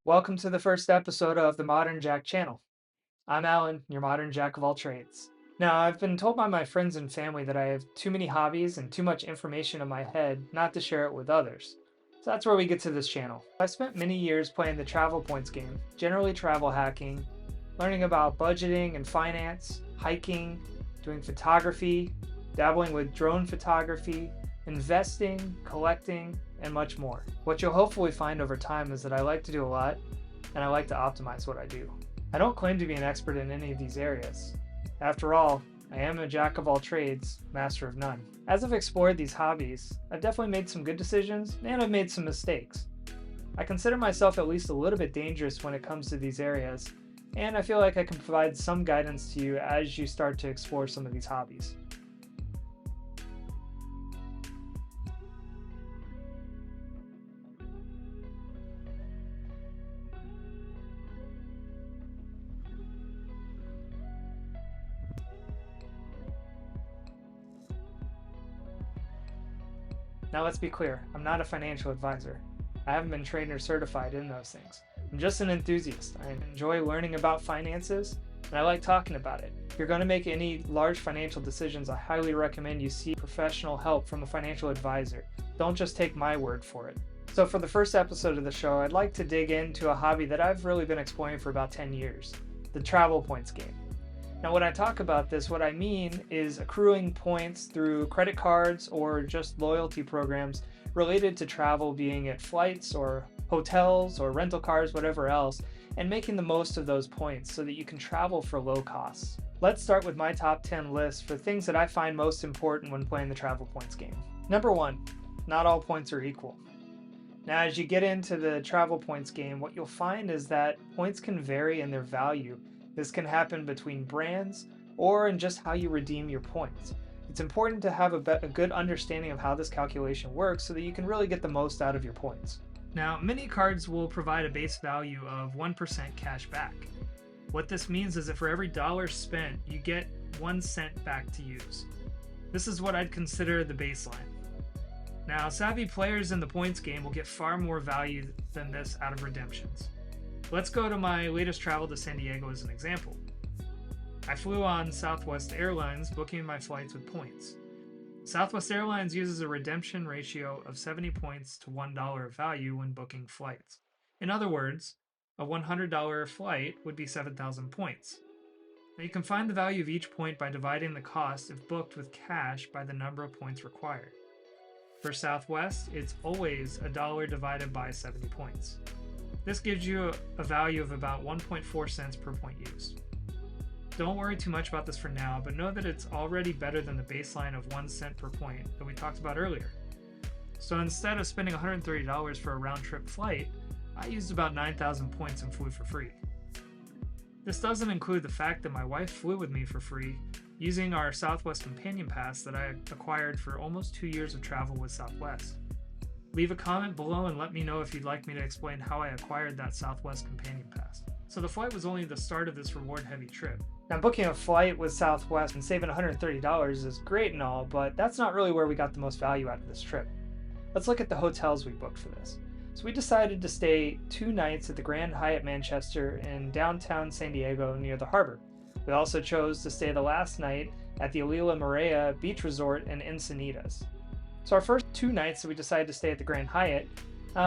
Welcome to the first episode of the Modern Jack channel. I'm Alan, your modern jack of all trades. Now, I've been told by my friends and family that I have too many hobbies and too much information in my head not to share it with others. So that's where we get to this channel. I spent many years playing the Travel Points game, generally travel hacking, learning about budgeting and finance, hiking, doing photography, dabbling with drone photography, investing, collecting, and much more. What you'll hopefully find over time is that I like to do a lot, and I like to optimize what I do. I don't claim to be an expert in any of these areas. After all, I am a jack of all trades, master of none. As I've explored these hobbies, I've definitely made some good decisions, and I've made some mistakes. I consider myself at least a little bit dangerous when it comes to these areas, and I feel like I can provide some guidance to you as you start to explore some of these hobbies. Now let's be clear, I'm not a financial advisor. I haven't been trained or certified in those things. I'm just an enthusiast. I enjoy learning about finances, and I like talking about it. If you're going to make any large financial decisions, I highly recommend you seek professional help from a financial advisor. Don't just take my word for it. So for the first episode of the show, I'd like to dig into a hobby that I've really been exploring for about 10 years, the Travel Points game. Now, when I talk about this, what I mean is accruing points through credit cards or just loyalty programs related to travel, being at flights or hotels or rental cars, whatever else, and making the most of those points so that you can travel for low costs. Let's start with my top 10 list for things that I find most important when playing the Travel Points game. Number one, not all points are equal. Now, as you get into the Travel Points game, what you'll find is that points can vary in their value. This can happen between brands or in just how you redeem your points. It's important to have a good understanding of how this calculation works so that you can really get the most out of your points. Now, many cards will provide a base value of 1% cash back. What this means is that for every dollar spent, you get 1 cent back to use. This is what I'd consider the baseline. Now, savvy players in the points game will get far more value than this out of redemptions. Let's go to my latest travel to San Diego as an example. I flew on Southwest Airlines, booking my flights with points. Southwest Airlines uses a redemption ratio of 70 points to $1 of value when booking flights. In other words, a $100 flight would be 7,000 points. Now you can find the value of each point by dividing the cost if booked with cash by the number of points required. For Southwest, it's always a dollar divided by 70 points. This gives you a value of about 1.4 cents per point used. Don't worry too much about this for now, but know that it's already better than the baseline of 1 cent per point that we talked about earlier. So instead of spending $130 for a round-trip flight, I used about 9,000 points and flew for free. This doesn't include the fact that my wife flew with me for free using our Southwest Companion Pass that I acquired for almost 2 years of travel with Southwest. Leave a comment below and let me know if you'd like me to explain how I acquired that Southwest Companion Pass. So the flight was only the start of this reward-heavy trip. Now, booking a flight with Southwest and saving $130 is great and all, but that's not really where we got the most value out of this trip. Let's look at the hotels we booked for this. So we decided to stay 2 nights at the Grand Hyatt Manchester in downtown San Diego near the harbor. We also chose to stay the last night at the Alila Marea Beach Resort in Encinitas. So our first 2 nights that we decided to stay at the Grand Hyatt,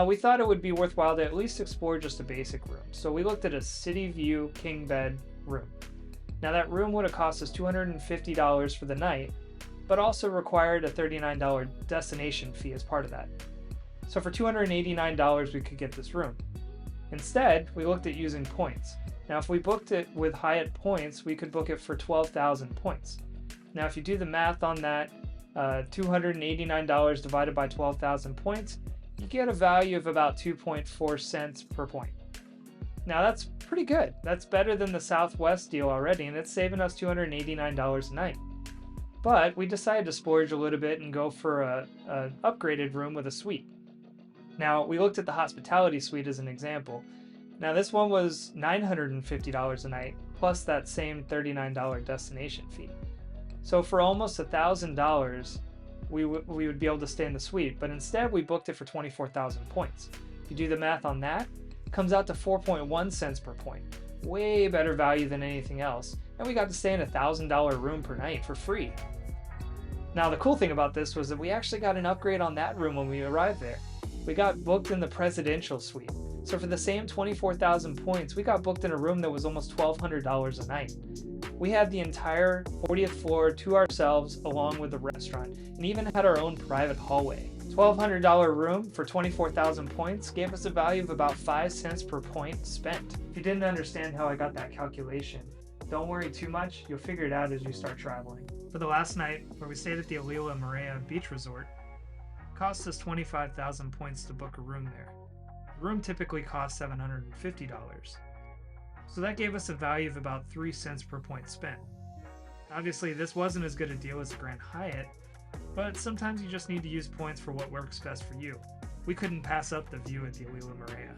we thought it would be worthwhile to at least explore just a basic room. So we looked at a city view king bed room. Now that room would have cost us $250 for the night, but also required a $39 destination fee as part of that. So for $289 we could get this room. Instead, we looked at using points. Now if we booked it with Hyatt points, we could book it for 12,000 points. Now if you do the math on that, $289 divided by 12,000 points, you get a value of about 2.4 cents per point. Now that's pretty good. That's better than the Southwest deal already, and it's saving us $289 a night. But we decided to splurge a little bit and go for a upgraded room with a suite. Now we looked at the hospitality suite as an example. Now this one was $950 a night, plus that same $39 destination fee. So for almost $1,000, we would be able to stay in the suite, but instead we booked it for 24,000 points. If you do the math on that, it Comes out to 4.1 cents per point. Way better value than anything else, and we got to stay in a $1,000 room per night for free. Now the cool thing about this was that we actually got an upgrade on that room when we arrived there. We got booked in the presidential suite. So for the same 24,000 points, we got booked in a room that was almost $1,200 a night. We had the entire 40th floor to ourselves along with the restaurant, and even had our own private hallway. $1,200 room for 24,000 points gave us a value of about 5 cents per point spent. If you didn't understand how I got that calculation, don't worry too much, you'll figure it out as you start traveling. For the last night, where we stayed at the Alila Moorea Beach Resort, it cost us 25,000 points to book a room there. The room typically costs $750. So that gave us a value of about 3 cents per point spent. Obviously, this wasn't as good a deal as the Grand Hyatt, but sometimes you just need to use points for what works best for you. We couldn't pass up the view at the Alila Moorea.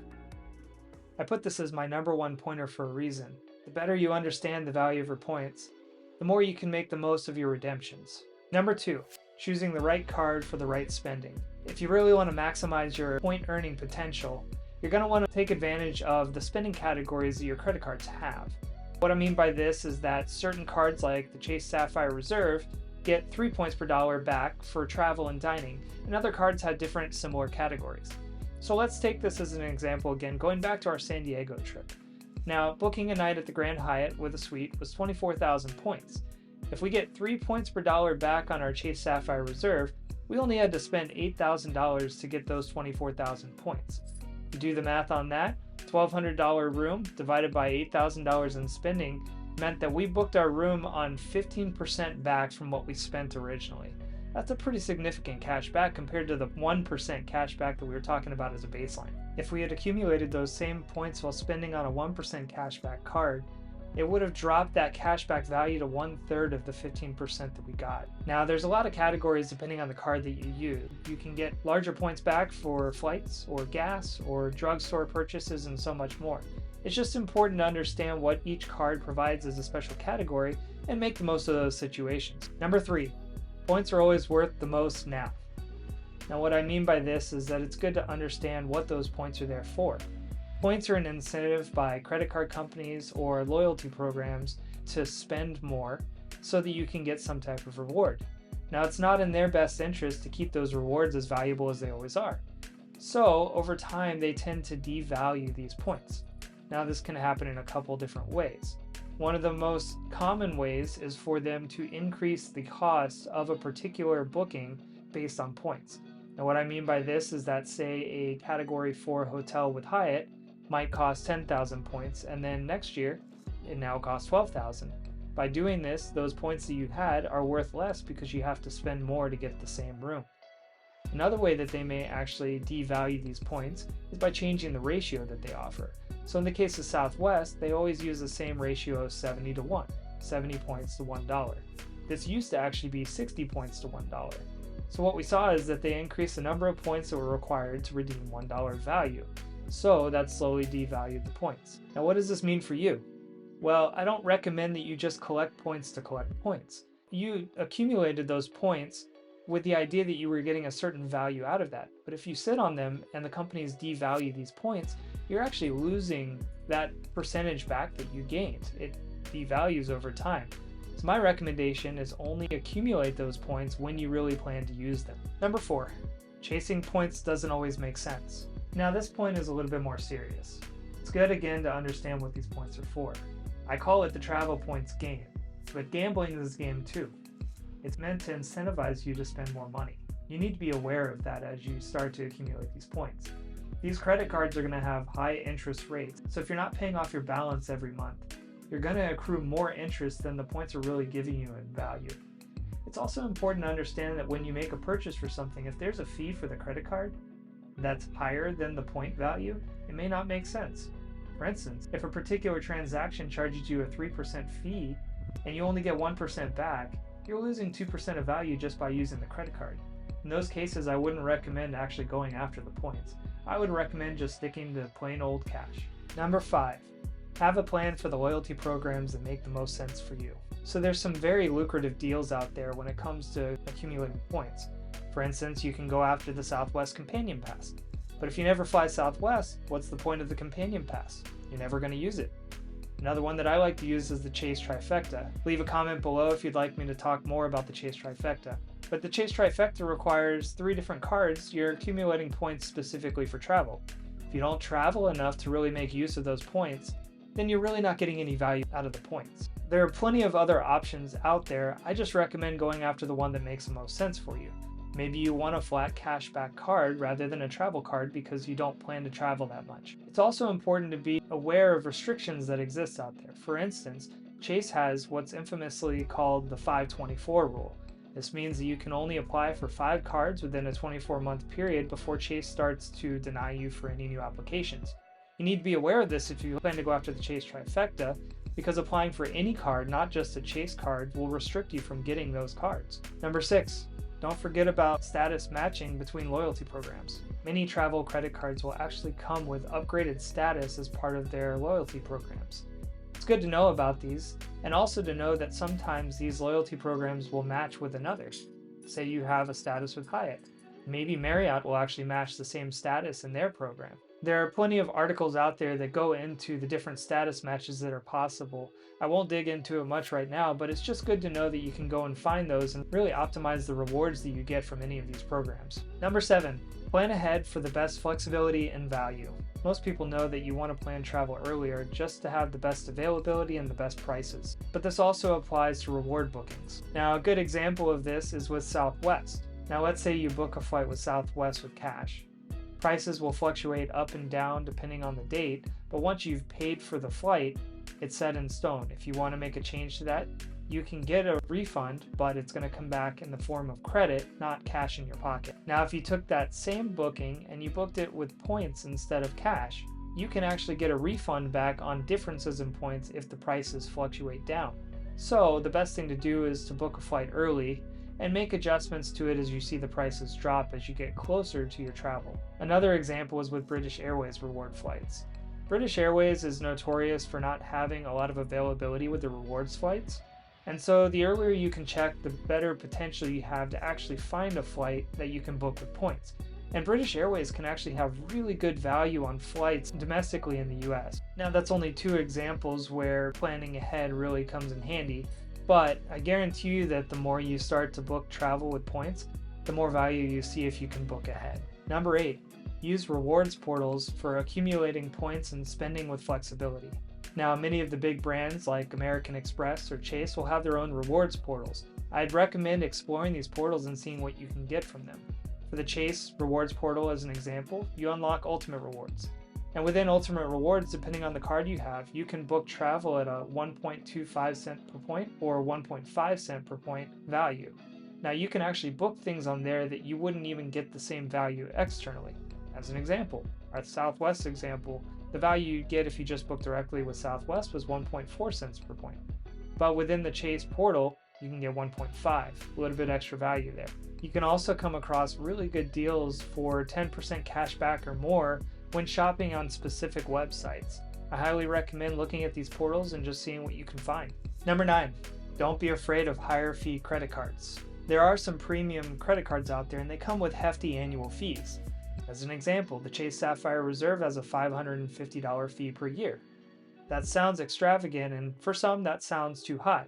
I put this as my number one pointer for a reason. The better you understand the value of your points, the more you can make the most of your redemptions. Number 2, choosing the right card for the right spending. If you really want to maximize your point earning potential, you're going to want to take advantage of the spending categories that your credit cards have. What I mean by this is that certain cards like the Chase Sapphire Reserve get 3 points per dollar back for travel and dining, and other cards have different similar categories. So let's take this as an example again, going back to our San Diego trip. Now, booking a night at the Grand Hyatt with a suite was 24,000 points. If we get 3 points per dollar back on our Chase Sapphire Reserve, we only had to spend $8,000 to get those 24,000 points. You do the math on that, $1,200 room divided by $8,000 in spending meant that we booked our room on 15% back from what we spent originally. That's a pretty significant cash back compared to the 1% cash back that we were talking about as a baseline. If we had accumulated those same points while spending on a 1% cashback card, it would have dropped that cashback value to 1/3 of the 15% that we got. Now, there's a lot of categories depending on the card that you use. You can get larger points back for flights or gas or drugstore purchases and so much more. It's just important to understand what each card provides as a special category and make the most of those situations. Number 3, points are always worth the most now. Now, what I mean by this is that it's good to understand what those points are there for. Points are an incentive by credit card companies or loyalty programs to spend more so that you can get some type of reward. Now, it's not in their best interest to keep those rewards as valuable as they always are. So, over time, they tend to devalue these points. Now, this can happen in a couple different ways. One of the most common ways is for them to increase the cost of a particular booking based on points. Now, what I mean by this is that, say, a Category 4 hotel with Hyatt might cost 10,000 points, and then next year, it now costs 12,000. By doing this, those points that you had are worth less because you have to spend more to get the same room. Another way that they may actually devalue these points is by changing the ratio that they offer. So in the case of Southwest, they always use the same ratio of 70 to 1, 70 points to $1. This used to actually be 60 points to $1. So what we saw is that they increased the number of points that were required to redeem $1 value. So that slowly devalued the points. Now, what does this mean for you? Well, I don't recommend that you just collect points to collect points. You accumulated those points with the idea that you were getting a certain value out of that. But if you sit on them and the companies devalue these points, you're actually losing that percentage back that you gained. It devalues over time. So my recommendation is only accumulate those points when you really plan to use them. Number 4, chasing points doesn't always make sense. Now, this point is a little bit more serious. It's good again to understand what these points are for. I call it the travel points game, but gambling is a game too. It's meant to incentivize you to spend more money. You need to be aware of that as you start to accumulate these points. These credit cards are going to have high interest rates, so if you're not paying off your balance every month, you're going to accrue more interest than the points are really giving you in value. It's also important to understand that when you make a purchase for something, if there's a fee for the credit card that's higher than the point value, it may not make sense. For instance, if a particular transaction charges you a 3% fee and you only get 1% back, you're losing 2% of value just by using the credit card. In those cases, I wouldn't recommend actually going after the points. I would recommend just sticking to plain old cash. Number 5, have a plan for the loyalty programs that make the most sense for you. So there's some very lucrative deals out there when it comes to accumulating points. For instance, you can go after the Southwest Companion Pass. But if you never fly Southwest, what's the point of the companion pass? You're never going to use it. Another one that I like to use is the Chase Trifecta. Leave a comment below if you'd like me to talk more about the Chase Trifecta. But the Chase Trifecta requires 3 different cards. You're accumulating points specifically for travel. If you don't travel enough to really make use of those points, then you're really not getting any value out of the points. There are plenty of other options out there. I just recommend going after the one that makes the most sense for you. Maybe you want a flat cashback card rather than a travel card because you don't plan to travel that much. It's also important to be aware of restrictions that exist out there. For instance, Chase has what's infamously called the 524 rule. This means that you can only apply for 5 cards within a 24-month period before Chase starts to deny you for any new applications. You need to be aware of this if you plan to go after the Chase Trifecta, because applying for any card, not just a Chase card, will restrict you from getting those cards. Number 6. Don't forget about status matching between loyalty programs. Many travel credit cards will actually come with upgraded status as part of their loyalty programs. It's good to know about these, and also to know that sometimes these loyalty programs will match with another. Say you have a status with Hyatt. Maybe Marriott will actually match the same status in their program. There are plenty of articles out there that go into the different status matches that are possible. I won't dig into it much right now, but it's just good to know that you can go and find those and really optimize the rewards that you get from any of these programs. Number 7, plan ahead for the best flexibility and value. Most people know that you want to plan travel earlier just to have the best availability and the best prices. But this also applies to reward bookings. Now, a good example of this is with Southwest. Now, let's say you book a flight with Southwest with cash. Prices will fluctuate up and down depending on the date, but once you've paid for the flight, it's set in stone. If you want to make a change to that, you can get a refund, but it's going to come back in the form of credit, not cash in your pocket. Now, if you took that same booking and you booked it with points instead of cash, you can actually get a refund back on differences in points if the prices fluctuate down. So the best thing to do is to book a flight early and make adjustments to it as you see the prices drop as you get closer to your travel. Another example is with British Airways reward flights. British Airways is notorious for not having a lot of availability with the rewards flights, and so the earlier you can check, the better potential you have to actually find a flight that you can book with points. And British Airways can actually have really good value on flights domestically in the US. Now, that's only 2 examples where planning ahead really comes in handy, but I guarantee you that the more you start to book travel with points, the more value you see if you can book ahead. Number 8, use rewards portals for accumulating points and spending with flexibility. Now, many of the big brands like American Express or Chase will have their own rewards portals. I'd recommend exploring these portals and seeing what you can get from them. For the Chase rewards portal as an example, you unlock Ultimate Rewards. And within Ultimate Rewards, depending on the card you have, you can book travel at a 1.25 cent per point or 1.5 cent per point value. Now, you can actually book things on there that you wouldn't even get the same value externally. As an example, our Southwest example, the value you'd get if you just booked directly with Southwest was 1.4 cents per point. But within the Chase portal, you can get 1.5, a little bit extra value there. You can also come across really good deals for 10% cash back or more when shopping on specific websites. I highly recommend looking at these portals and just seeing what you can find. Number 9, don't be afraid of higher fee credit cards. There are some premium credit cards out there and they come with hefty annual fees. As an example, the Chase Sapphire Reserve has a $550 fee per year. That sounds extravagant, and for some that sounds too high,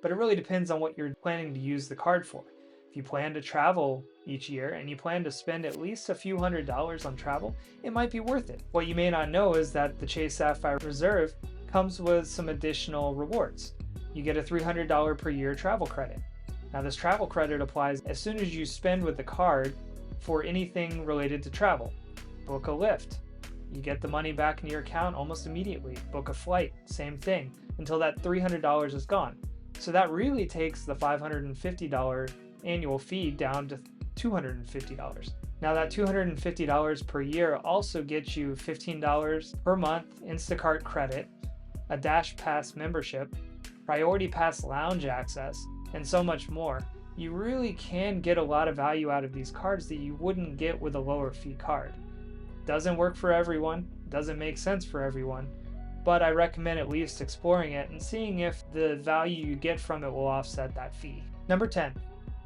but it really depends on what you're planning to use the card for. If you plan to travel each year and you plan to spend at least a few $100s on travel, it might be worth it. What you may not know is that the Chase Sapphire Reserve comes with some additional rewards. You get a $300 per year travel credit. Now, this travel credit applies as soon as you spend with the card for anything related to travel. Book a lift, you get the money back in your account almost immediately. Book a flight, same thing, until that $300 is gone. So that really takes the $550 annual fee down to $250. Now, that $250 per year also gets you $15 per month Instacart credit, a Dash Pass membership, Priority Pass lounge access, and so much more. You really can get a lot of value out of these cards that you wouldn't get with a lower fee card. Doesn't work for everyone, doesn't make sense for everyone, but I recommend at least exploring it and seeing if the value you get from it will offset that fee. Number 10,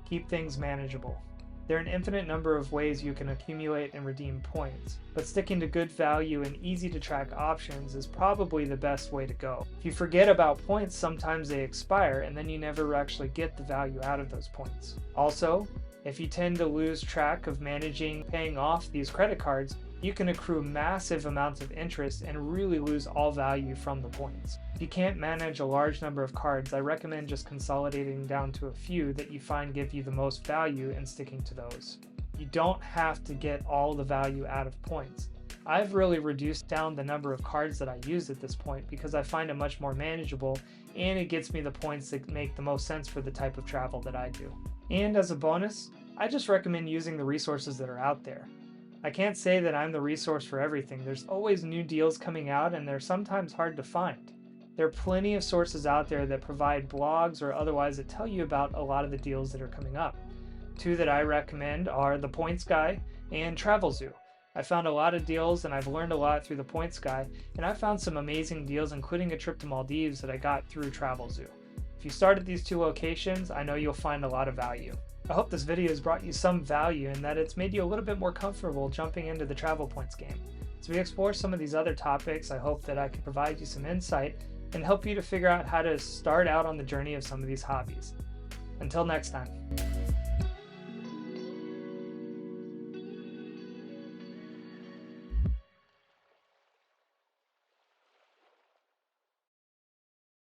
keep things manageable. There are an infinite number of ways you can accumulate and redeem points, but sticking to good value and easy to track options is probably the best way to go. If you forget about points, sometimes they expire and then you never actually get the value out of those points. Also, if you tend to lose track of managing paying off these credit cards, you can accrue massive amounts of interest and really lose all value from the points. If you can't manage a large number of cards, I recommend just consolidating down to a few that you find give you the most value and sticking to those. You don't have to get all the value out of points. I've really reduced down the number of cards that I use at this point because I find it much more manageable and it gets me the points that make the most sense for the type of travel that I do. And as a bonus, I just recommend using the resources that are out there. I can't say that I'm the resource for everything. There's always new deals coming out and they're sometimes hard to find. There are plenty of sources out there that provide blogs or otherwise that tell you about a lot of the deals that are coming up. Two that I recommend are The Points Guy and Travelzoo. I found a lot of deals and I've learned a lot through The Points Guy, and I found some amazing deals including a trip to Maldives that I got through Travelzoo. If you start at these two locations, I know you'll find a lot of value. I hope this video has brought you some value and that it's made you a little bit more comfortable jumping into the travel points game. As we explore some of these other topics, I hope that I can provide you some insight and help you to figure out how to start out on the journey of some of these hobbies. Until next time.